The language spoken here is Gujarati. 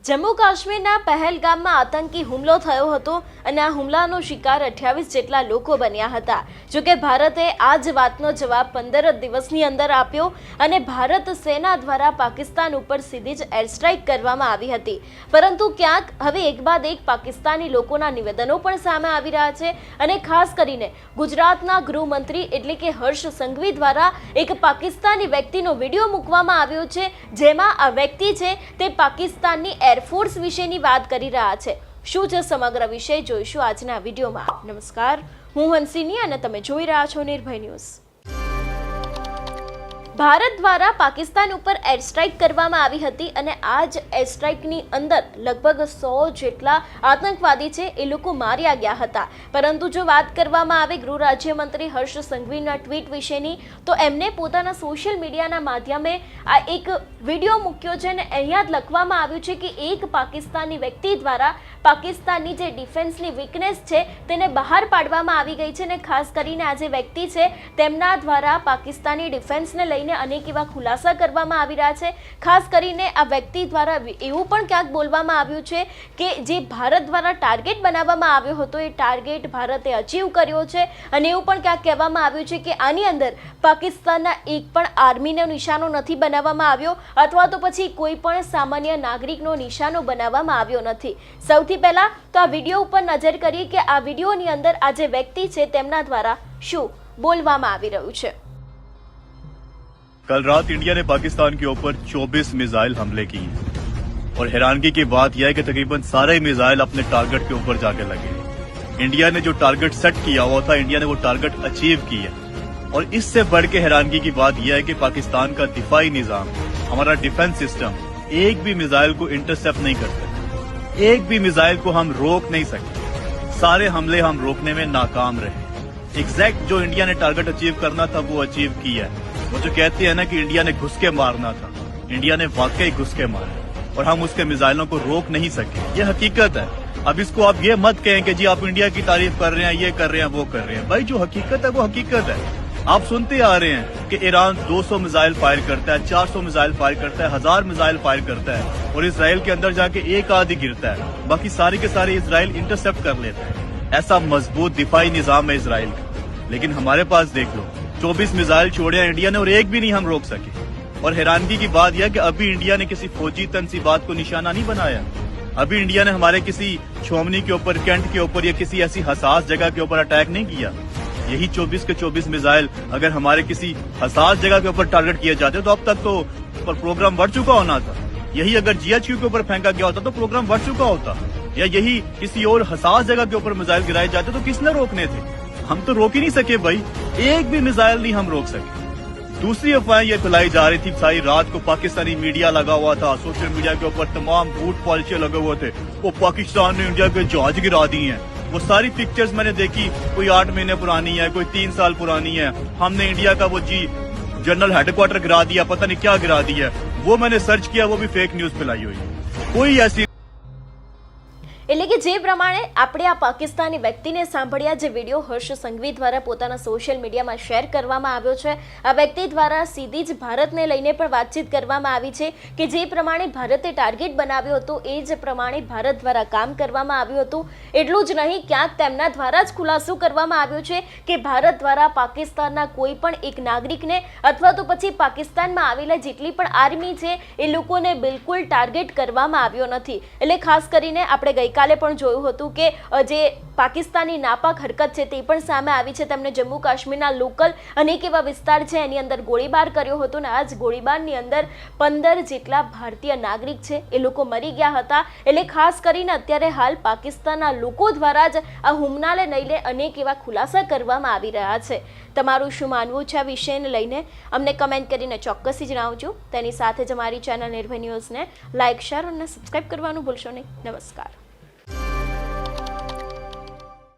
જમ્મુ કાશ્મીરના પહેલગામમાં આતંકી હુમલો થયો હતો અને આ હુમલાનો શિકાર 28 જેટલા લોકો બન્યા હતા। જોકે ભારતે આ જ વાતનો જવાબ 15 દિવસની અંદર આપ્યો અને ભારત સેના દ્વારા પાકિસ્તાન ઉપર સીધી જ એર સ્ટ્રાઇક કરવામાં આવી હતી। પરંતુ ક્યાંક હવે એક બાદ એક પાકિસ્તાની લોકોના નિવેદનો પણ સામે આવી રહ્યા છે અને ખાસ કરીને ગુજરાતના ગૃહમંત્રી એટલે કે હર્ષ સંઘવી દ્વારા એક પાકિસ્તાની વ્યક્તિનો વિડીયો મૂકવામાં આવ્યો છે, જેમાં આ વ્યક્તિ છે તે પાકિસ્તાનની એરફોર્સ વિશેની વાત કરી રહ્યા છે। શું છે સમગ્ર વિષય જોઈશું આજના વિડીયોમાં। નમસ્કાર, હું હંસિની અને તમે જોઈ રહ્યા છો નિર્ભય ન્યૂઝ। ભારત દ્વારા પાકિસ્તાન ઉપર એર સ્ટ્રાઇક કરવામાં આવી હતી અને આ જ એર સ્ટ્રાઇકની અંદર લગભગ 100 જેટલા આતંકવાદી છે એ લોકો માર્યા ગયા હતા। પરંતુ જો વાત કરવામાં આવે ગૃહ રાજ્યમંત્રી હર્ષ સંઘવીના ટ્વીટ વિશેની, તો એમને પોતાના સોશિયલ મીડિયાના માધ્યમે આ એક વિડીયો મૂક્યો છે અને અહીંયા જ લખવામાં આવ્યું છે કે એક પાકિસ્તાની વ્યક્તિ દ્વારા પાકિસ્તાનની જે ડિફેન્સની વીકનેસ છે તેને બહાર પાડવામાં આવી ગઈ છે અને ખાસ કરીને આ જે વ્યક્તિ છે તેમના દ્વારા પાકિસ્તાની ડિફેન્સને લઈને અનેક એવા ખુલાસા કરવામાં આવી રહ્યા છે। ખાસ કરીને આ વ્યક્તિ દ્વારા એવું પણ ક્યાંક બોલવામાં આવ્યું છે કે જે ભારત દ્વારા ટાર્ગેટ બનાવવામાં આવ્યો હતો એ ટાર્ગેટ ભારતે અચીવ કર્યો છે અને એવું પણ ક્યાંક કહેવામાં આવ્યું છે કે આની અંદર પાકિસ્તાનના એક પણ આર્મીનો નિશાનો નથી બનાવવામાં આવ્યો અથવા તો પછી કોઈ પણ સામાન્ય નાગરિકનો નિશાનો બનાવવામાં આવ્યો નથી। સૌથી પહેલા તો આ વિડીયો ઉપર નજર કરીએ કે આ વિડીયોની અંદર આ જે વ્યક્તિ છે તેમના દ્વારા શું બોલવામાં આવી રહ્યું છે। कल रात इंडिया ने पाकिस्तान के ऊपर 24 मिसाइल हमले किए और हैरानगी की बात यह है कि तकरीबन सारे मिसाइल अपने टारगेट के ऊपर जाके लगे। इंडिया ने जो टारगेट सेट किया हुआ था, इंडिया ने वो टारगेट अचीव किया। और इससे बढ़ के हैरानगी की बात यह है कि पाकिस्तान का दिफाई निजाम, हमारा डिफेंस सिस्टम एक भी मिसाइल को इंटरसेप्ट नहीं कर सकते, एक भी मिसाइल को हम रोक नहीं सकते। सारे हमले हम रोकने में नाकाम रहे। एग्जैक्ट जो इंडिया ने टारगेट अचीव करना था वो अचीव किया है। वो जो कहते हैं ना कि इंडिया ने घुस के मारना था, इंडिया ने वाकई घुस के मारा और हम उसके मिसाइलों को रोक नहीं सके। ये हकीकत है। अब इसको आप ये मत कहें कि जी आप इंडिया की तारीफ कर रहे हैं, ये कर रहे हैं, वो कर रहे हैं। भाई जो हकीकत है वो हकीकत है। आप सुनते आ रहे हैं कि ईरान 200 मिसाइल फायर करता है, 400 मिसाइल फायर करता है, 1000 मिसाइल फायर करता है और इसराइल के अंदर जाके एक आध ही गिरता है, बाकी सारे के सारे इसराइल इंटरसेप्ट कर लेता है। ऐसा मजबूत दिफाई निजाम है इसराइल का। लेकिन हमारे पास देख लो 24 मिसाइल छोड़े इंडिया ने और एक भी नहीं हम रोक सके। और हैरानगी की बात यह कि अभी इंडिया ने किसी फौजी तनसीबात को निशाना नहीं बनाया। अभी इंडिया ने हमारे किसी छोमनी के ऊपर, कैंट के ऊपर या किसी ऐसी हसास जगह के ऊपर अटैक नहीं किया। यही 24 के 24 मिसाइल अगर हमारे किसी हसास जगह के ऊपर टारगेट किए जाते तो अब तक तो प्रोग्राम बढ़ चुका होना था। यही अगर GHQ के ऊपर फेंका गया होता तो प्रोग्राम बढ़ चुका होता। या यही किसी और हसास जगह के ऊपर मिसाइल गिराए जाते तो किसने रोकने थे? हम तो रोक ही नहीं सके भाई, एक भी मिसाइल नहीं हम रोक सके। दूसरी अफवाहें ये फैलाई जा रही थी सारी रात को, पाकिस्तानी मीडिया लगा हुआ था, सोशल मीडिया के ऊपर तमाम झूठ पॉलिसी लगे हुए थे, वो पाकिस्तान ने इंडिया के जहाज गिरा दिए हैं। वो सारी पिक्चर्स मैंने देखी, कोई 8 महीने पुरानी है, कोई 3 साल पुरानी है। हमने इंडिया का वो जनरल हेडक्वार्टर गिरा दिया, पता नहीं क्या गिरा दिया। वो मैंने सर्च किया, वो भी फेक न्यूज फैलाई हुई है। कोई ऐसी એટલે કે જે પ્રમાણે આપણે આ પાકિસ્તાની વ્યક્તિને સાંભળ્યા, જે વિડીયો હર્ષ સંઘવી દ્વારા પોતાના સોશિયલ મીડિયામાં શેર કરવામાં આવ્યો છે, આ વ્યક્તિ દ્વારા સીધી જ ભારતને લઈને પણ વાતચીત કરવામાં આવી છે કે જે પ્રમાણે ભારતે ટાર્ગેટ બનાવ્યો હતો એ જ પ્રમાણે ભારત દ્વારા કામ કરવામાં આવ્યું હતું। એટલું જ નહીં, ક્યાંક તેમના દ્વારા જ ખુલાસો કરવામાં આવ્યો છે કે ભારત દ્વારા પાકિસ્તાનના કોઈ પણ એક નાગરિકને અથવા તો પછી પાકિસ્તાનમાં આવેલા જેટલી પણ આર્મી છે એ લોકોને બિલકુલ ટાર્ગેટ કરવામાં આવ્યો નથી। એટલે ખાસ કરીને આપણે ગઈકાલે પણ જોયું હતું કે જે પાકિસ્તાની નાપાક હરકત છે તે પણ સામે આવી છે। તેમણે જમ્મુ કાશ્મીરના લોકલ અનેક એવા વિસ્તાર છે એની અંદર ગોળીબાર કર્યો હતો અને આ જ ગોળીબારની અંદર 15 જેટલા ભારતીય નાગરિક છે એ લોકો મરી ગયા હતા। એટલે ખાસ કરીને અત્યારે હાલ પાકિસ્તાનના લોકો દ્વારા જ આ હુમલાને લઈને અનેક એવા ખુલાસા કરવામાં આવી રહ્યા છે। તમારું શું માનવું છે આ વિષયને લઈને અમને કમેન્ટ કરીને ચોક્કસથી જણાવજો। તેની સાથે જ અમારી ચેનલ નિર્ભય ન્યૂઝને લાઇક, શેર અને સબસ્ક્રાઇબ કરવાનું ભૂલશો નહીં। નમસ્કાર।